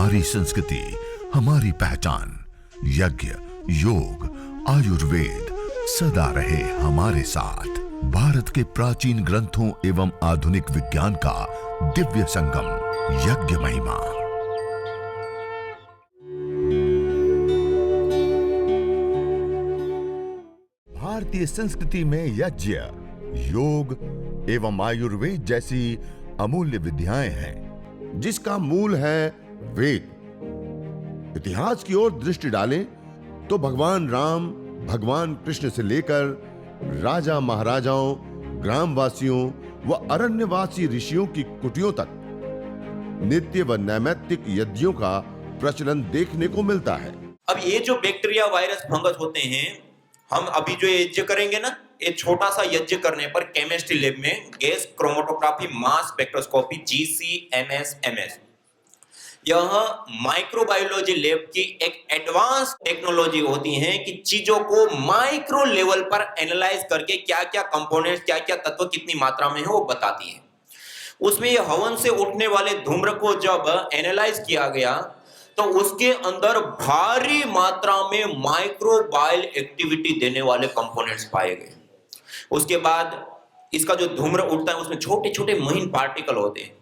हमारी संस्कृति, हमारी पहचान। यज्ञ, योग, आयुर्वेद सदा रहे हमारे साथ। भारत के प्राचीन ग्रंथों एवं आधुनिक विज्ञान का दिव्य संगम, यज्ञ महिमा। भारतीय संस्कृति में यज्ञ, योग एवं आयुर्वेद जैसी अमूल्य विद्याएं हैं, जिसका मूल है वेद। इतिहास की ओर दृष्टि डालें तो भगवान राम, भगवान कृष्ण से लेकर राजा महाराजाओं, ग्रामवासियों व अरण्यवासी ऋषियों की कुटियों तक नित्य व नैमित्तिक यज्ञों का प्रचलन देखने को मिलता है। अब ये जो बैक्टीरिया, वायरस, फंगस होते हैं, हम अभी जो यज्ञ करेंगे ना, ये छोटा सा यज्ञ करने पर केमिस्ट्री लैब में gas chromatography, mass spectroscopy, GCMS, यह माइक्रोबायोलॉजी लैब की एक एडवांस टेक्नोलॉजी होती है कि चीजों को माइक्रो लेवल पर एनालाइज करके क्या क्या कंपोनेंट्स, क्या क्या तत्व कितनी मात्रा में है वो बताती है। उसमें ये हवन से उठने वाले धूम्र को जब एनालाइज किया गया तो उसके अंदर भारी मात्रा में माइक्रोबायल एक्टिविटी देने वाले कंपोनेंट्स पाए गए। उसके बाद इसका जो धूम्र उठता है उसमें छोटे छोटे महीन पार्टिकल होते हैं।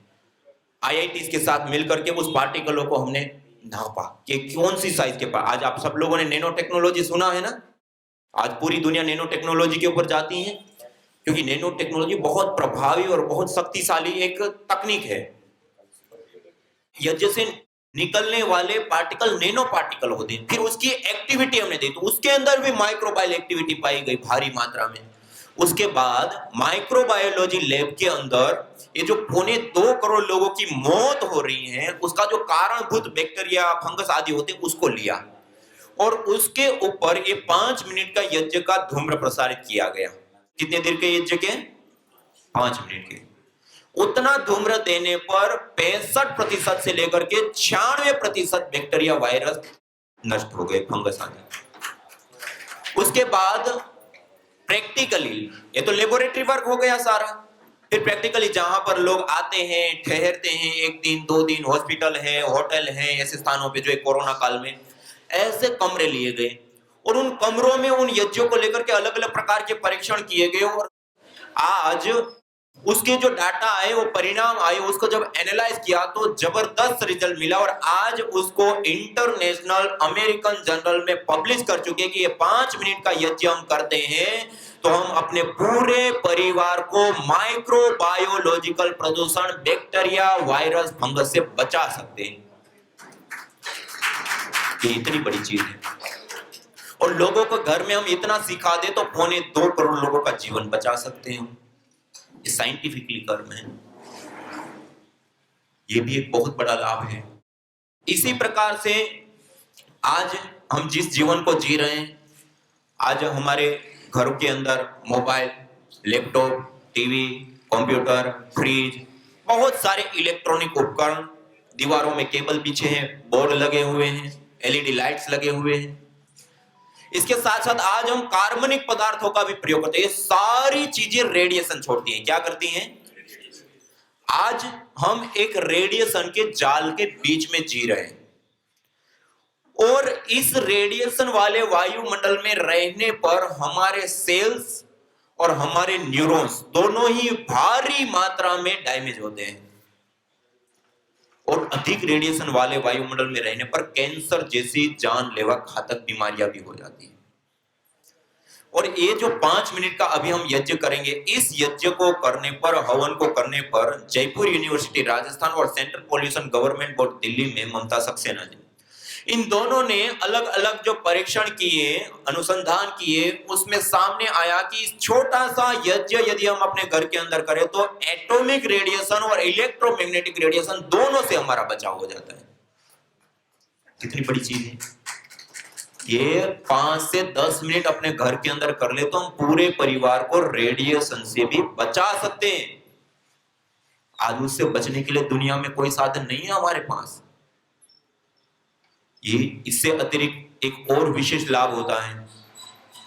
IITs के साथ मिलकर के उस पार्टिकलों को हमने नापा कि कौन सी साइज के पास। आज आप सब लोगों ने नैनो टेक्नोलॉजी सुना है ना, आज पूरी दुनिया नैनो टेक्नोलॉजी के ऊपर जाती है, क्योंकि नैनो टेक्नोलॉजी बहुत प्रभावी और बहुत शक्तिशाली एक तकनीक है। यज्ञ से निकलने वाले पार्टिकल नैनो पार्टिकल होते हैं। फिर उसकी एक्टिविटी हमने देखी तो उसके अंदर भी माइक्रोबायल एक्टिविटी पाई गई भारी मात्रा में। उसके बाद माइक्रोबायोलॉजी लैब के अंदर ये जो 2.25 करोड़ लोगों की मौत हो रही है, उसका जो कारणभूत बैक्टीरिया, फंगस आदि होते हैं, उसको लिया और उसके ऊपर ये 5 मिनट का यज्ञ का धूम्र प्रसारित किया गया। कितने देर के यज्ञ के? 5 मिनट के। उतना धूम्र देने पर 65% से लेकर के 96% बैक्टीरिया, वायरस नष्ट हो गए, फंगस आदि। उसके बाद प्रैक्टिकली, ये तो लेबोरेटरी वर्क हो गया सारा। फिर प्रैक्टिकली जहां पर लोग आते हैं, ठहरते हैं, 1 दिन 2 दिन, हॉस्पिटल है, होटल है, ऐसे स्थानों पे जो कोरोना काल में ऐसे कमरे लिए गए और उन कमरों में उन यज्ञों को लेकर के अलग अलग प्रकार के परीक्षण किए गए और आज उसके जो डाटा आए, वो परिणाम आए, उसको जब एनालाइज किया तो जबरदस्त रिजल्ट मिला और आज उसको इंटरनेशनल अमेरिकन जर्नल में पब्लिश कर चुके कि ये 5 मिनट का यज्ञ हम करते हैं तो हम अपने पूरे परिवार को माइक्रोबायोलॉजिकल प्रदूषण, बैक्टीरिया, वायरस, फंगस से बचा सकते हैं। ये इतनी बड़ी चीज है और लोगों को घर में हम इतना सिखा दे तो 2.25 करोड़ लोगों का जीवन बचा सकते हैं। ये साइंटिफिकली कर्म है। ये भी एक बहुत बड़ा लाभ है। इसी प्रकार से आज हम जिस जीवन को जी रहे हैं, आज हमारे घरों के अंदर mobile, laptop, TV, computer, fridge, बहुत सारे इलेक्ट्रॉनिक उपकरण, दीवारों में केबल पीछे हैं, बोर्ड लगे हुए हैं, LED लाइट्स लगे हुए हैं। इसके साथ साथ आज हम कार्बनिक पदार्थों का भी प्रयोग करते हैं। ये सारी चीजें रेडिएशन छोड़ती हैं। क्या करती हैं? आज हम एक रेडिएशन के जाल के बीच में जी रहे हैं और इस रेडिएशन वाले वायुमंडल में रहने पर हमारे सेल्स और हमारे न्यूरॉन्स दोनों ही भारी मात्रा में डैमेज होते हैं और अधिक रेडिएशन वाले वायुमंडल में रहने पर कैंसर जैसी जानलेवा घातक बीमारियां भी हो जाती हैं। और ये जो 5 मिनट का अभी हम यज्ञ करेंगे, इस यज्ञ को करने पर, हवन को करने पर जयपुर यूनिवर्सिटी राजस्थान और central pollution government board Delhi में ममता सक्सेना जी, इन दोनों ने अलग अलग जो परीक्षण किए, अनुसंधान किए, उसमें सामने आया कि इस छोटा सा यज्ञ यदि हम अपने घर के अंदर करें तो एटॉमिक रेडिएशन और इलेक्ट्रोमैग्नेटिक रेडिएशन दोनों से हमारा बचाव हो जाता है। कितनी बड़ी चीज है ये। 5 से 10 मिनट अपने घर के अंदर कर ले तो हम पूरे परिवार को रेडिएशन से भी बचा सकते हैं। आज उससे बचने के लिए दुनिया में कोई साधन नहीं है हमारे पास। ये इससे अतिरिक्त एक और विशेष लाभ होता है।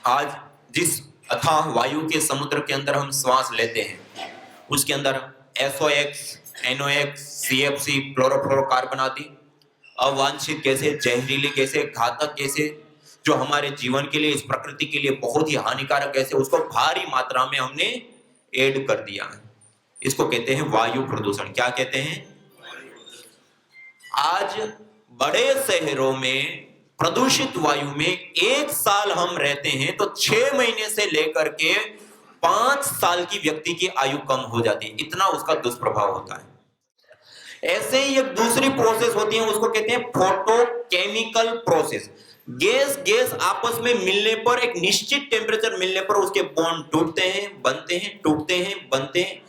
आज जिस अथाह वायु के समुद्र के अंदर हम श्वास लेते हैं, उसके अंदर SOx, NOx, CFC, क्लोरोफ्लोरोकार्बन आदि अवांछित गैसें, जहरीली गैसें, घातक गैसें, जो हमारे जीवन के लिए, इस प्रकृति के लिए बहुत ही हानिकारक गैसें, उसको भारी मात्रा में हमने ऐड कर दिया है। इसको कहते हैं वायु प्रदूषण। क्या कहते हैं? आज बड़े शहरों में प्रदूषित वायु में एक साल हम रहते हैं तो 6 महीने से लेकर के 5 साल की व्यक्ति की आयु कम हो जाती है, इतना उसका दुष्प्रभाव होता है। ऐसे ही एक दूसरी प्रोसेस होती है, उसको कहते हैं फोटोकेमिकल प्रोसेस। गैस गैस आपस में मिलने पर, एक निश्चित टेम्परेचर मिलने पर उसके बॉन्ड टूटते हैं, बनते हैं, टूटते हैं, बनते हैं।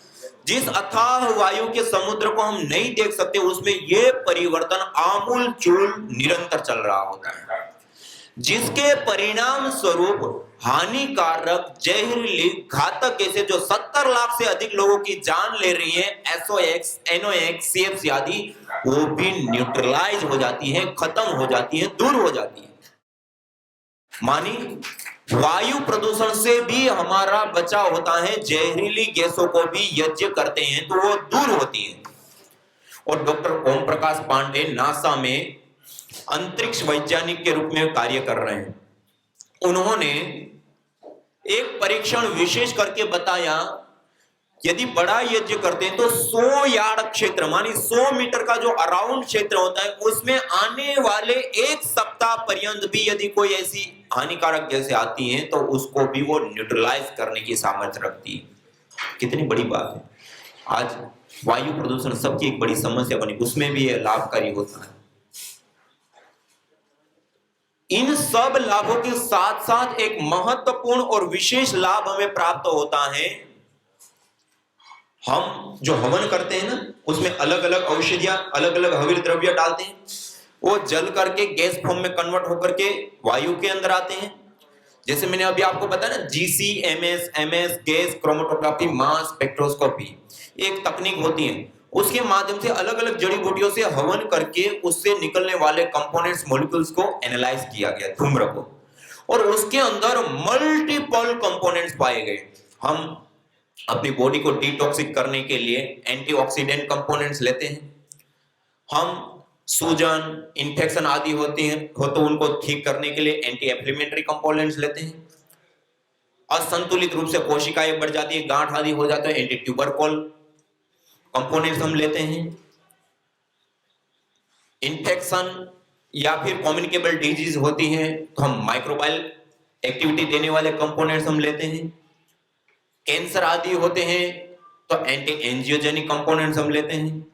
जिस अथाह वायु के समुद्र को हम नहीं देख सकते, उसमें यह परिवर्तन आमूल चूल निरंतर चल रहा होता है, जिसके परिणाम स्वरूप हानिकारक, जहरीली, घातक गैसें जो 70 लाख से अधिक लोगों की जान ले रही है, SOx, NOx, CFC आदि, वो भी न्यूट्रलाइज हो जाती है, खत्म हो जाती है, दूर हो जाती है। मानी वायु प्रदूषण से भी हमारा बचाव होता है, जहरीली गैसों को भी यज्ञ करते हैं तो वो दूर होती है। और डॉक्टर ओम प्रकाश पांडे नासा में अंतरिक्ष वैज्ञानिक के रूप में कार्य कर रहे हैं। उन्होंने एक परीक्षण विशेष करके बताया, यदि बड़ा यज्ञ करते हैं तो 100 यार्ड क्षेत्र, मानी 100 मीटर का जो अराउंड क्षेत्र होता है, उसमें आने वाले एक सप्ताह पर्यंत भी यदि कोई ऐसी हानिकारक गैसें आती हैं तो उसको भी वो न्यूट्रलाइज करने की सामर्थ्य रखती है। कितनी बड़ी बात है। आज वायु प्रदूषण सबकी एक बड़ी समस्या बनी, उसमें भी ये लाभकारी होता है। इन सब लाभों के साथ साथ एक महत्वपूर्ण और विशेष लाभ हमें प्राप्त होता है। हम जो हवन करते हैं ना, उसमें अलग अलग औषधियां, अलग अलग हविर द्रव्य डालते हैं, वो जल करके गैस फॉर्म में कन्वर्ट होकर के वायु के अंदर आते हैं। जैसे मैंने अभी आपको बताया ना, GC-MS, MS, gas chromatography, mass spectroscopy, एक तकनीक होती है। उसके माध्यम से अलग अलग जड़ी बूटियों से हवन करके उससे निकलने वाले कंपोनेंट्स, मॉलिक्यूल्स को एनालाइज किया गया, धूम्र को, और उसके अंदर मल्टीपल कंपोनेंट्स पाए गए। हम अपनी बॉडी को डिटॉक्सिक करने के लिए एंटीऑक्सीडेंट कंपोनेंट्स लेते हैं। हम सूजन, इन्फेक्शन आदि होती हैं हो तो उनको ठीक करने के लिए एंटी इंफ्लेमेटरी कंपोनेंट्स लेते हैं। असंतुलित रूप से कोशिकाएं बढ़ जाती है, गांठ आदि हो जाता है, एंटी ट्यूबरकुल कंपोनेंट्स हम लेते हैं। इन्फेक्शन या फिर कम्युनिकेबल डिजीज होती है तो हम माइक्रोबायल एक्टिविटी देने वाले कंपोनेंट्स हम लेते हैं। कैंसर आदि होते हैं तो एंटी एंजियोजेनिक कंपोनेंट्स हम लेते हैं।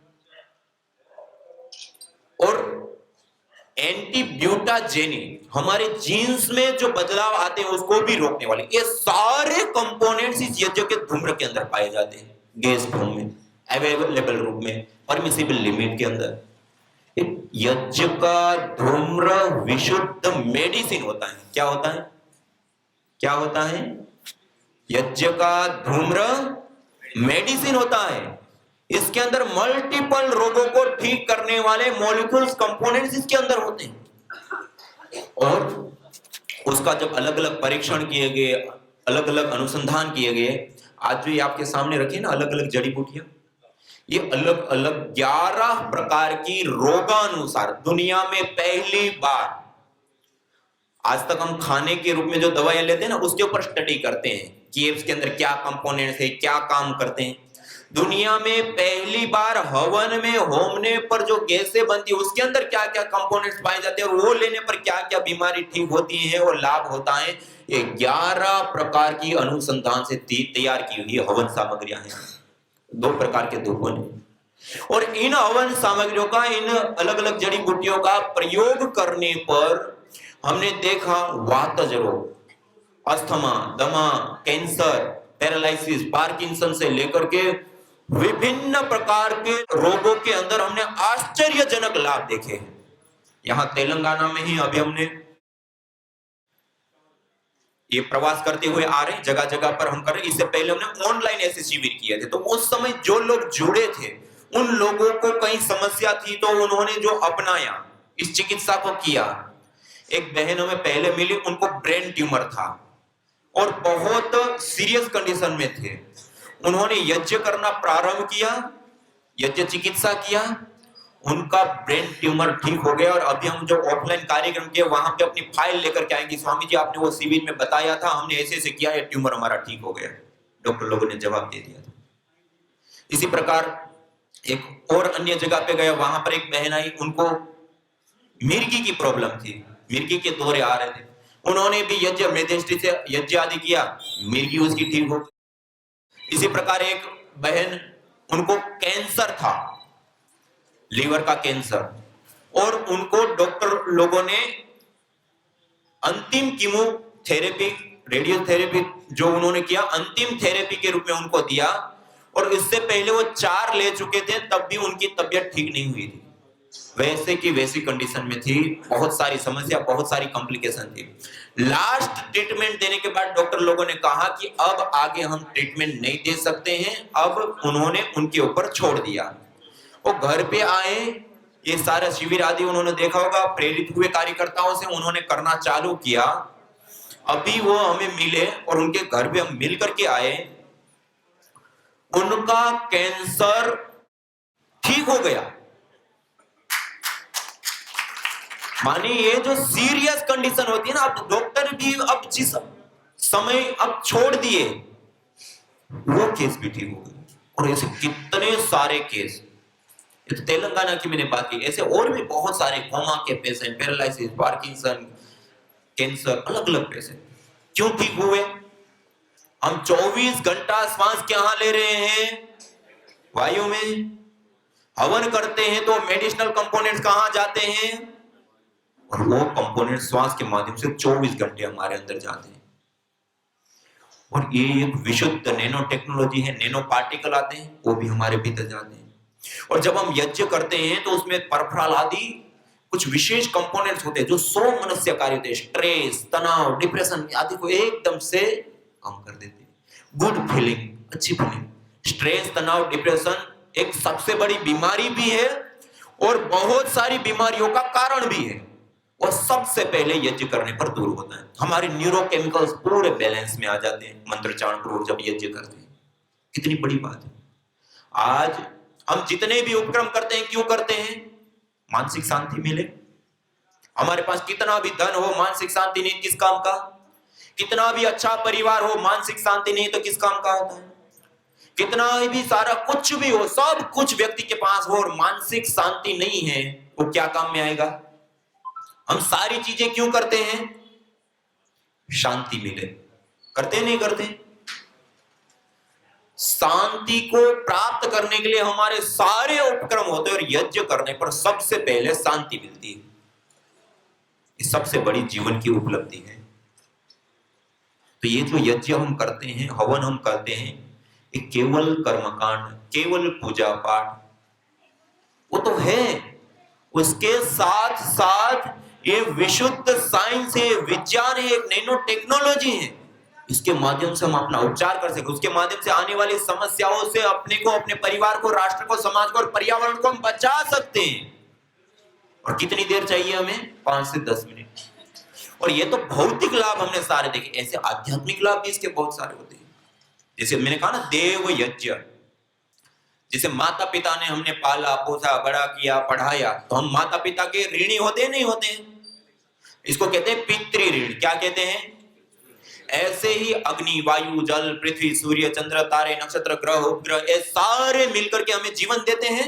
और एंटी ब्यूटाजेनिक, हमारे जीन्स में जो बदलाव आते हैं उसको भी रोकने वाले, ये सारे कंपोनेंट्स इस यज्ञ के धूम्र के अंदर पाए जाते हैं, गैस फॉर्म में, अवेलेबल रूप में, परमिसिबल लिमिट के अंदर। यज्ञ का धूम्र विशुद्ध मेडिसिन होता है। क्या होता है? क्या होता है? यज्ञ का धूम्र मेडिसिन होता है। इसके अंदर मल्टीपल रोगों को ठीक करने वाले मॉलिक्यूल्स, कंपोनेंट्स इसके अंदर होते हैं। और उसका जब अलग अलग परीक्षण किए गए, अलग अलग अनुसंधान किए गए, आज जो ये आपके सामने रखी ना अलग अलग जड़ी बूटियां, ये अलग अलग 11 प्रकार की रोगानुसार दुनिया में पहली बार, आज तक हम खाने के रूप में जो दवाइयां लेते हैं ना उसके ऊपर स्टडी करते हैं कि इसके अंदर क्या कंपोनेंट्स है, क्या काम करते हैं। दुनिया में पहली बार हवन में होमने पर जो गैसें बनती है उसके अंदर क्या क्या कंपोनेंट्स पाए जाते हैं और वो लेने पर क्या क्या बीमारी ठीक होती है और लाभ होता है, ये 11 प्रकार की अनुसंधान से तैयार की हुई हवन सामग्रियां हैं। 2 प्रकार के धूप बने। और इन हवन सामग्रियों का, इन अलग अलग जड़ी बूटियों का प्रयोग करने पर हमने देखा वातज रोग, अस्थमा, दमा, कैंसर, पैरालिसिस, पार्किंसन से लेकर के विभिन्न प्रकार के रोगों के अंदर हमने आश्चर्यजनक लाभ देखे हैं। यहां तेलंगाना में ही अभी हमने ये प्रवास करते हुए आ रहे हैं, जगह जगह पर हम कर रहे हैं। इससे पहले हमने ऑनलाइन ऐसे शिविर किए थे, तो उस समय जो लोग जुड़े थे उन लोगों को कई समस्या थी तो उन्होंने जो अपनाया, इस चिकित्सा को किया। एक बहन हमें पहले मिली, उनको ब्रेन ट्यूमर था और बहुत सीरियस कंडीशन में थे। उन्होंने यज्ञ करना प्रारंभ किया, यज्ञ चिकित्सा किया उनका ब्रेन ट्यूमर ठीक हो गया और अभी हम जो ऑफलाइन कार्यक्रम किए वहां पे अपनी फाइल लेकर के आएंगे, स्वामी जी आपने वो शिविर में बताया था, हमने ऐसे ऐसे किया, ये ट्यूमर हमारा ठीक हो गया। डॉक्टर लोगों ने जवाब दे दिया था। इसी प्रकार एक और अन्य जगह पे गया, वहां पर एक बहन आई, उनको मिर्गी की प्रॉब्लम थी, मिर्गी के दौरे आ रहे थे, उन्होंने भी यज्ञ मेधेष्टि से यज्ञ आदि किया, मिर्गी उसकी ठीक हो गई। इसी प्रकार एक बहन, उनको कैंसर था, लीवर का कैंसर, और उनको डॉक्टर लोगों ने अंतिम कीमोथेरेपी, रेडियोथेरेपी जो उन्होंने किया, अंतिम थेरेपी के रूप में उनको दिया, और इससे पहले वो 4 ले चुके थे, तब भी उनकी तबीयत ठीक नहीं हुई थी, वैसे की वैसी कंडीशन में थी, बहुत सारी समस्या, बहुत सारी कॉम्प्लिकेशन थी। लास्ट ट्रीटमेंट देने के बाद डॉक्टर लोगों ने कहा कि अब आगे हम ट्रीटमेंट नहीं दे सकते हैं, अब उन्होंने उनके ऊपर छोड़ दिया। वो घर पे आए, ये सारा शिविर आदि उन्होंने देखा होगा, प्रेरित हुए कार्यकर्ताओं से, उन्होंने करना चालू किया। अभी वो हमें मिले और उनके घर पे हम मिल करके आए, उनका कैंसर ठीक हो गया। माने ये जो सीरियस कंडीशन होती है ना, अब डॉक्टर भी अब जिस समय अब छोड़ दिए, वो केस भी ठीक हो गए। और ऐसे कितने सारे केस, ये तो तेलंगाना की मैंने बात की, ऐसे और भी बहुत सारे कोमा के पेशेंट, पैरालिसिस, पार्किंसन, कैंसर, अलग अलग पेशेंट क्यों ठीक हुए? हम 24 घंटा श्वास कहां ले रहे हैं? वायु में। हवन करते हैं तो मेडिसिनल कंपोनेंट्स कहां जाते हैं? और वो कंपोनेंट श्वास के माध्यम से 24 घंटे हमारे अंदर जाते हैं। और ये एक विशुद्ध नैनो टेक्नोलॉजी है, नैनो पार्टिकल आते हैं, वो भी हमारे भीतर जाते हैं। और जब हम यज्ञ करते हैं तो उसमें परफ्राल आदि कुछ विशेष कंपोनेंट्स होते हैं जो 100 मनुष्य कार्य होते हैं, स्ट्रेस, तनाव, डिप्रेशन आदि को एकदम से कम कर देते हैं। गुड फीलिंग, अच्छी फीलिंग। स्ट्रेस, तनाव, डिप्रेशन एक सबसे बड़ी बीमारी भी है और बहुत सारी बीमारियों का कारण भी है, और सबसे पहले यज्ञ करने पर दूर होता है। हमारे न्यूरोकेमिकल्स पूरे बैलेंस में आ जाते हैं मंत्रोच्चारण पूर्वक जब यज्ञ करते हैं। कितनी बड़ी बात है। आज हम जितने भी उपक्रम करते हैं, क्यों करते हैं? मानसिक शांति मिले। हमारे पास कितना भी धन हो, मानसिक शांति नहीं, किस काम का? कितना भी अच्छा परिवार हो, मानसिक शांति नहीं तो किस काम का होता है? कितना भी सारा कुछ भी हो, सब कुछ व्यक्ति के पास हो और मानसिक शांति नहीं है, वो क्या काम में आएगा? हम सारी चीजें क्यों करते हैं? शांति मिले। करते नहीं करते? शांति को प्राप्त करने के लिए हमारे सारे उपक्रम होते हैं, और यज्ञ करने पर सबसे पहले शांति मिलती है। ये सबसे बड़ी जीवन की उपलब्धि है। तो ये जो यज्ञ हम करते हैं, हवन हम करते हैं, ये केवल कर्मकांड, केवल पूजा पाठ वो तो है, उसके साथ साथ ये विशुद्ध साइंस है, विज्ञान है, एक नैनो टेक्नोलॉजी है। इसके माध्यम से हम अपना उपचार कर सके, उसके माध्यम से आने वाली समस्याओं से अपने को, अपने परिवार को, राष्ट्र को, समाज को और पर्यावरण को हम बचा सकते हैं। और कितनी देर चाहिए हमें? 5 से 10 मिनट। और ये तो भौतिक लाभ हमने सारे देखे, ऐसे आध्यात्मिक लाभ भी इसके बहुत सारे होते हैं। जैसे मैंने कहा ना, देव यज्ञ, जैसे माता पिता ने हमने पाला पोसा, बड़ा किया, पढ़ाया, तो हम माता पिता के ऋणी होते नहीं होते? इसको कहते हैं पितृ ऋण। क्या कहते हैं? ऐसे ही अग्नि, वायु, जल, पृथ्वी, सूर्य, चंद्र, तारे, नक्षत्र, ग्रह, उपग्रह, ये सारे मिलकर के हमें जीवन देते हैं।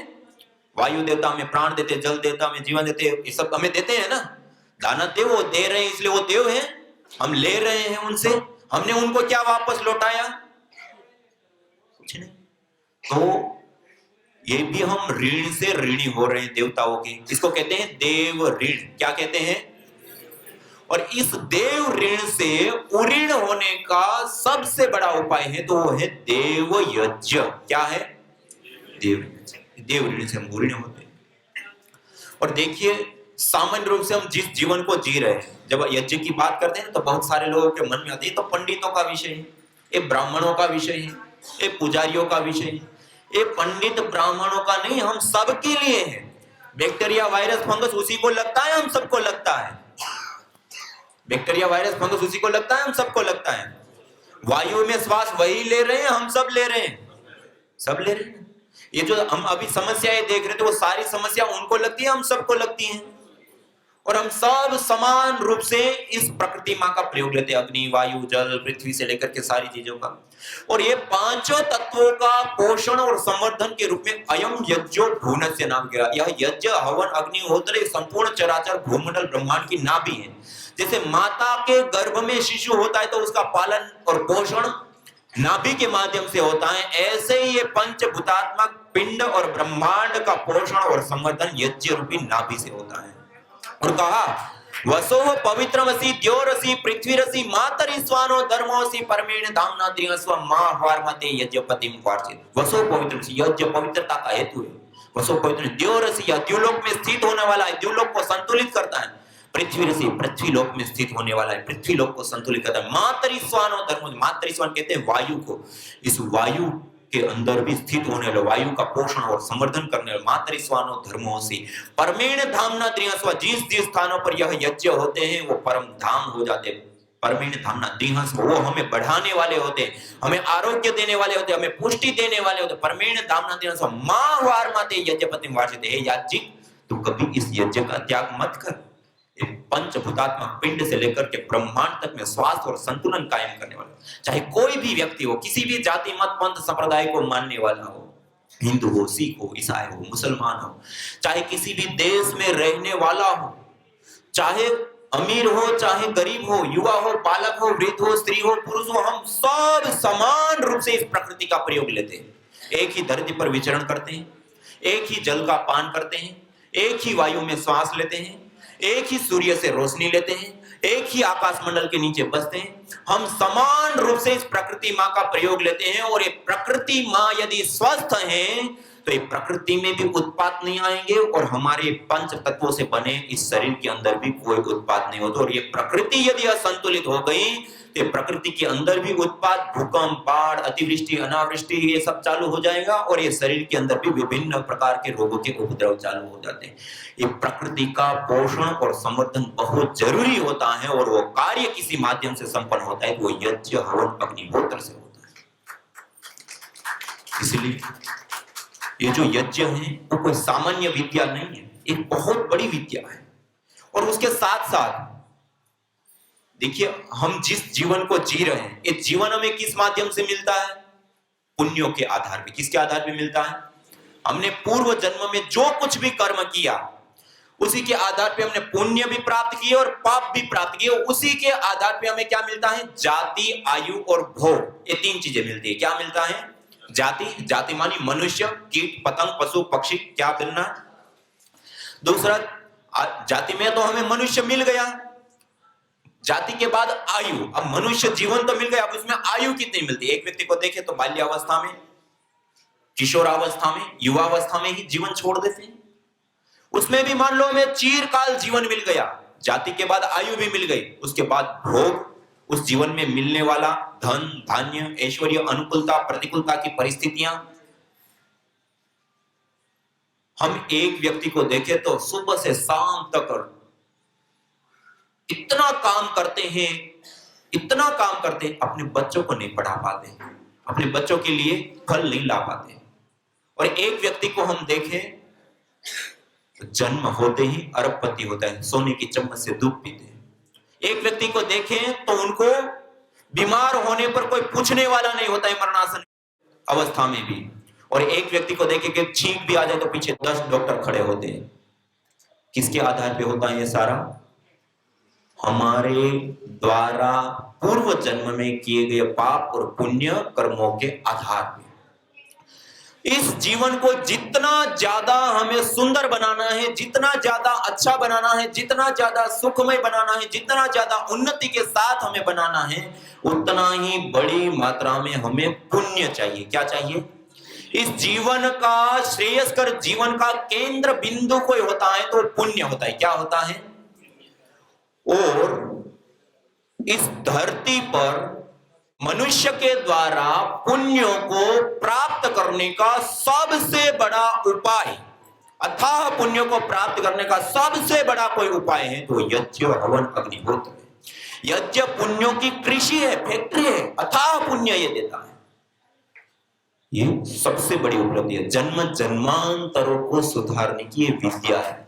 वायु देवता हमें प्राण देते, जल देवता हमें जीवन देते, ये सब हमें देते हैं ना। दाना दे, वो दे रहे हैं, इसलिए वो देव हैं। हम ले रहे हैं उनसे, हमने उनको क्या वापस लौटाया? कुछ नहीं। तो ये भी हम ऋण से ऋणी हो रहे हैं देवताओं के। इसको कहते हैं देव ऋण। क्या कहते हैं? और इस देव ऋण से उऋण होने का सबसे बड़ा उपाय है, तो वो है देव यज्ञ। क्या है? देव यज्ञ। देव ऋण से हम उऋण होते हैं। और देखिए, सामान्य रूप से हम जिस जीवन को जी रहे हैं, जब यज्ञ की बात करते हैं तो बहुत सारे लोगों के मन में आती है, तो पंडितों का विषय है, ये ब्राह्मणों का विषय है, ये पुजारियों का विषय है। ये पंडित ब्राह्मणों का नहीं, हम सबके लिए है। बैक्टीरिया, वायरस, फंगस उसी को लगता है, हम सबको लगता है। बैक्टीरिया, वायरस, फंगस उसी को लगता है, हम सबको लगता है। वायु में श्वास वही ले रहे हैं, हम सब ले रहे हैं, सब ले रहे हैं। ये जो हम अभी समस्याएं देख रहे थे वो सारी समस्या उनको लगती है, हम सबको लगती हैं। और हम सब समान रूप से इस प्रकृति माँ का प्रयोग लेते हैं, अग्नि, वायु, जल, पृथ्वी से लेकर के सारी चीजों का। और ये पांचों तत्वों का पोषण और संवर्धन के रूप में अयम यज्ञो भुवनस्य नाम गिरा। यह यज्ञ, हवन, अग्निहोत्र संपूर्ण चराचर भूमंडल ब्रह्मांड की नाभि है। जैसे माता के गर्भ में शिशु होता है तो उसका पालन और पोषण नाभि के माध्यम से होता है, ऐसे ही ये पंचभूतात्मक पिंड और ब्रह्मांड का पोषण और संवर्धन यज्ञ रूपी नाभि से होता है। और कहा वसोह पवित्रमसि द्योरसि पृथ्वीरसि मातरि स्वानो धर्मोसि परमेण धामना द्रियस्व माह्वार्मते यज्ञपतिम वार्चित। वसोह पवित्रमसि, यज्ञ पवित्रता का हेतु है। वसोह पवित्र द्योरसि, यह द्युलोक में स्थित होने वाला है, द्युलोक को संतुलित करता है। पृथ्वीरसि, पृथ्वी लोक में स्थित होने वाला है, पृथ्वी लोक को संतुलित करता है। मातरि स्वानो धर्मो, मातरि स्वान कहते हैं वायु को, इस वायु के अंदर भी स्थित होने वाले वायु का पोषण और संवर्धन करने वाले मातरि स्वानो धर्मोसि परमेण धामना द्रियस्व, जिस जिस स्थानों पर यह यज्ञ होते हैं वो परम धाम हो जाते हैं। परमेण धामना द्रियस्व, वो हमें बढ़ाने वाले होते हैं, हमें आरोग्य देने वाले होते हैं, हमें पुष्टि देने वाले होते हैं। परमेण धामना द्रियस्व माह्वार्मते यज्ञपतिम वार्चित। हे याज्ञिक, तू कभी इस यज्ञ का त्याग मत कर। पंचभूतात्मक पिंड से लेकर के ब्रह्मांड तक में स्वास्थ्य और संतुलन कायम करने वाला, चाहे कोई भी व्यक्ति हो, किसी भी जाति मत पंथ संप्रदाय को मानने वाला हो, हिंदू हो, सिख हो, ईसाई हो, मुसलमान हो, चाहे किसी भी देश में रहने वाला हो, चाहे अमीर हो चाहे गरीब हो, युवा हो, बालक हो, वृद्ध हो, स्त्री हो, पुरुष हो, हम सब समान रूप से इस प्रकृति का प्रयोग लेते हैं। एक ही धरती पर विचरण करते हैं, एक ही जल का पान करते हैं, एक ही वायु में श्वास लेते हैं, एक ही सूर्य से रोशनी लेते हैं, एक ही आकाश मंडल के नीचे बसते हैं। हम समान रूप से इस प्रकृति माँ का प्रयोग लेते हैं। और ये प्रकृति माँ यदि स्वस्थ है तो ये प्रकृति में भी उत्पात नहीं आएंगे और हमारे पंच तत्वों से बने इस शरीर के अंदर भी कोई उत्पात नहीं होता। और ये प्रकृति यदि असंतुलित हो गई तो प्रकृति के अंदर भी उत्पात, भूकंप, बाढ़, अतिवृष्टि, अनावृष्टि ये सब चालू हो जाएगा और ये शरीर के अंदर भी विभिन्न प्रकार के रोगों के उपद्रव चालू हो जाते हैं। ये प्रकृति का पोषण और संवर्धन बहुत जरूरी होता है और वो कार्य किसी माध्यम से संपन्न होता है, वो यज्ञ, हवन, अग्निहोत्र से होता है। इसलिए ये जो यज्ञ है वो कोई सामान्य विद्या नहीं है, एक बहुत बड़ी विद्या है। और उसके साथ साथ देखिए, हम जिस जीवन को जी रहे हैं, ये जीवन हमें किस माध्यम से मिलता है? पुण्यों के आधार पे। किसके आधार पे मिलता है? हमने पूर्व जन्म में जो कुछ भी कर्म किया उसी के आधार पे हमने पुण्य भी प्राप्त किए और पाप भी प्राप्त किए। उसी के आधार पे हमें क्या मिलता है? जाति, आयु और भोग, ये तीन चीजें मिलती है। क्या मिलता है? जाति, जाति मानी मनुष्य, कीट, पतंग, पशु, पक्षी, क्या मिलना? दूसरा, जाति में तो हमें मनुष्य मिल गया, जाति के बाद आयु, अब मनुष्य जीवन तो मिल गया, अब उसमें आयु कितनी मिलती है? एक व्यक्ति को देखे तो बाल्यावस्था में, किशोरावस्था में, युवावस्था में ही जीवन छोड़ देते हैं। उसमें भी मान लो हमें चिरकाल जीवन मिल गया, जाति के बाद आयु भी मिल गई, उसके बाद भोग, उस जीवन में मिलने वाला धन, धान्य, ऐश्वर्य, अनुकूलता, प्रतिकूलता की परिस्थितियां। हम एक व्यक्ति को देखे तो सुबह से शाम तक इतना काम करते हैं, इतना काम करते हैं, अपने बच्चों को नहीं पढ़ा पाते, अपने बच्चों के लिए फल नहीं ला पाते। और एक व्यक्ति को हम देखें तो जन्म होते ही अरबपति होता है, सोने की चम्मच से दूध पीते हैं। एक व्यक्ति को देखें तो उनको बीमार होने पर कोई पूछने वाला नहीं होता है, मरणासन अवस्था में भी। और एक व्यक्ति को देखें कि छींक भी आ जाए तो पीछे 10 डॉक्टर खड़े होते हैं। किसके आधार पे होता है ये सारा? हमारे द्वारा पूर्व जन्म में किए गए पाप और पुण्य कर्मों के आधार पे। इस जीवन को जितना ज्यादा हमें सुंदर बनाना है, जितना ज्यादा अच्छा बनाना है, जितना ज्यादा सुखमय बनाना है, जितना ज्यादा उन्नति के साथ हमें बनाना है, उतना ही बड़ी मात्रा में हमें पुण्य चाहिए। क्या चाहिए? इस जीवन का श्रेयस्कर जीवन का केंद्र बिंदु कोई होता है तो पुण्य होता है। क्या होता है? और इस धरती पर मनुष्य के द्वारा पुण्यों को प्राप्त करने का सबसे बड़ा उपाय, अथाह पुण्यों को प्राप्त करने का सबसे बड़ा कोई उपाय है तो यज्ञ, हवन, अग्निहोत्र है। यज्ञ पुण्यों की कृषि है, फैक्ट्री है, अथाह पुण्य ये देता है। ये सबसे बड़ी उपलब्धि है। जन्म जन्मांतरों को सुधारने की ये विद्या है।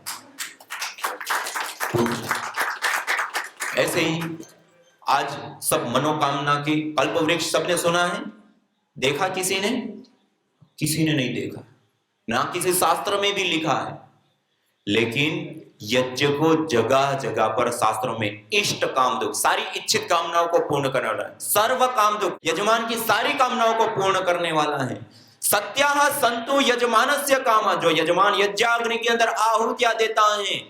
ऐसे ही आज सब मनोकामना की कल्प वृक्ष सबने सुना है, देखा किसी ने? किसी ने नहीं देखा, ना किसी शास्त्र में भी लिखा है। लेकिन यज्ञ को जगह जगह पर शास्त्रों में इष्ट कामदुख, सारी इच्छित कामनाओं को पूर्ण करने वाला है। सर्व कामदुख, यजमान की सारी कामनाओं को पूर्ण करने वाला है। सत्याः संतु यजमानस्य कामा, जो यजमान यज्ञाग्नि के अंदर आहुतियां देता है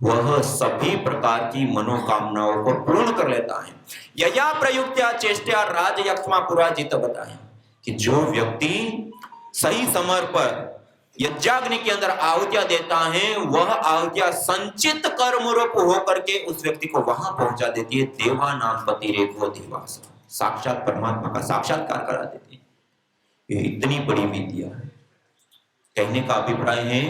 वह सभी प्रकार की मनोकामनाओं को पूर्ण कर लेता है। यया प्रयुक्त्या चेष्टा राजयक्ष्मा पुराजित बताए कि जो व्यक्ति सही समय पर यज्ञाग्नि के अंदर आहुतियां देता है, वह आहुतियां संचित कर्म रूप होकर के उस व्यक्ति को वहां पहुंचा देती है। देवा नाम पति रेखो देवास, साक्षात परमात्मा का साक्षात्कार करा देती है। ये इतनी बड़ी विद्या है। कहने का अभिप्राय है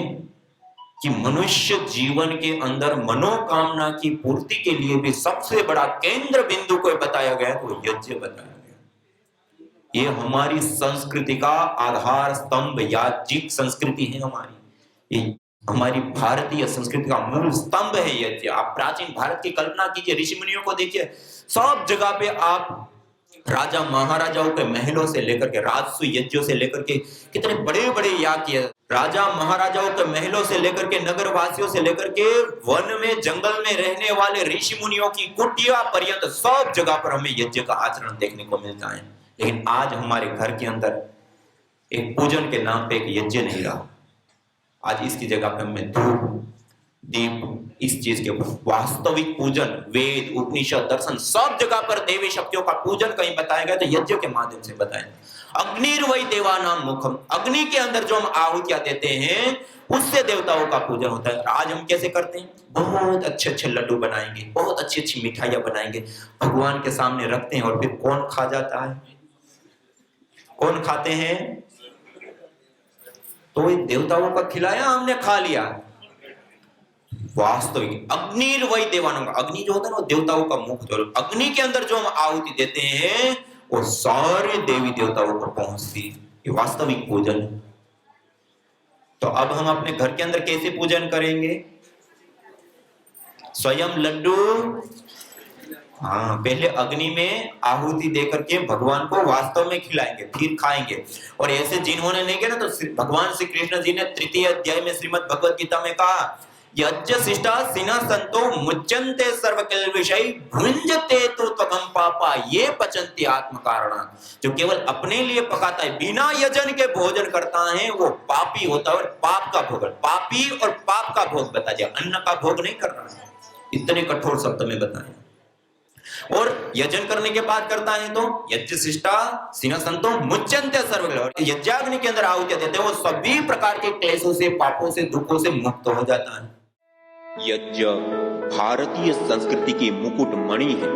कि मनुष्य जीवन के अंदर मनोकामना की पूर्ति के लिए भी सबसे बड़ा केंद्र बिंदु को बताया गया, तो यज्ञ बताया गया। ये हमारी संस्कृति का आधार स्तंभ, याज्ञिक संस्कृति है हमारी। ये हमारी भारतीय संस्कृति का मूल स्तंभ है यज्ञ। आप प्राचीन भारत की कल्पना कीजिए, ऋषि मुनियों को देखिए, सब जगह पे आप राजा महाराजाओं के महलों से लेकर के, राजसु यज्ञों से लेकर के कितने बड़े बड़े याग किए। राजा महाराजाओं के महलों से लेकर के, नगर वासियों से लेकर के, वन में जंगल में रहने वाले ऋषि मुनियों की कुटिया पर्यंत सब जगह पर हमें यज्ञ का आचरण देखने को मिलता है। लेकिन आज हमारे घर के अंदर एक पूजन के नाम पे एक यज्ञ नहीं रहा। आज इसकी जगह पे हमें धूप दीप, इस चीज के ऊपर वास्तविक पूजन, वेद उपनिषद दर्शन सब जगह पर देवी शक्तियों का पूजन कहीं बताया गया तो यज्ञ के माध्यम से बताया। अग्निर्वै देवानाम मुखम, अग्नि के अंदर जो हम आहुतियां देते हैं उससे देवताओं का पूजन होता है। आज हम कैसे करते हैं? बहुत अच्छे अच्छे लड्डू बनाएंगे, बहुत अच्छी अच्छी मिठाइयां बनाएंगे, भगवान के सामने रखते हैं, और फिर कौन खा जाता है? कौन खाते हैं? तो देवताओं का खिलाया, हमने खा लिया। वास्तविक अग्निर्वै देवानाम, अग्नि जो होता है ना वो देवताओं का मुख, जो अग्नि के अंदर जो हम आहुति देते हैं वो सारे देवी देवताओं को पहुंचती है। ये वास्तविक पूजन है। तो अब हम अपने घर के अंदर कैसे पूजन करेंगे? स्वयं लड्डू, हाँ, पहले अग्नि में आहुति देकर के भगवान को वास्तव में खिलाएंगे, फिर खाएंगे। और ऐसे जिन्होंने नहीं किया ना, तो भगवान श्री कृष्ण जी ने 3य अध्याय में श्रीमद् भगवद गीता में कहा, यज्ञ शिष्टा सिना संतो मुच्यन्ते सर्वकिल विषय भुंजते तो त्वगम पापा ये पचन्ति आत्म कारणा। जो केवल अपने लिए पकाता है, बिना यजन के भोजन करता है, वो पापी होता है और पाप का भोग, पापी और पाप का भोग बता दिया, अन्न का भोग नहीं कर रहा है। इतने कठोर शब्द में बताया। और यजन करने के बाद करता है तो यज्ञ शिष्टा सिना संतो मुच्यन्ते सर्वकिल, यज्ञाग्नि के अंदर आहुति देते हैं, वो सभी प्रकार के क्लेशों से, पापों से, दुखों से मुक्त हो जाता है। यज्ञ भारतीय संस्कृति की मुकुट मणि है,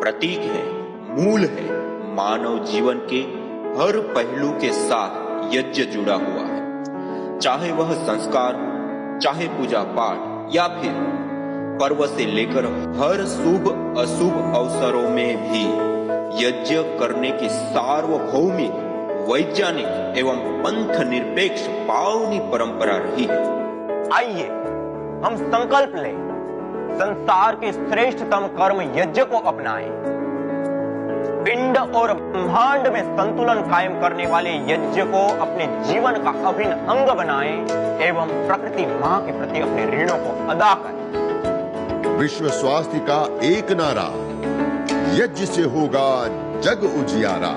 प्रतीक है, मूल है। मानव जीवन के हर पहलू के साथ यज्ञ जुड़ा हुआ है, चाहे वह संस्कार, चाहे पूजा पाठ, या फिर पर्व से लेकर हर शुभ अशुभ अवसरों में भी यज्ञ करने की सार्वभौमिक, वैज्ञानिक एवं पंथ निरपेक्ष पावनी परंपरा रही है। आइए हम संकल्प लें, संसार के श्रेष्ठतम कर्म यज्ञ को अपनाएं। पिंड और ब्रह्मांड में संतुलन कायम करने वाले यज्ञ को अपने जीवन का अभिन्न अंग बनाएं एवं प्रकृति मां के प्रति अपने ऋणों को अदा करें। विश्व स्वास्थ्य का एक नारा, यज्ञ से होगा जग उजियारा।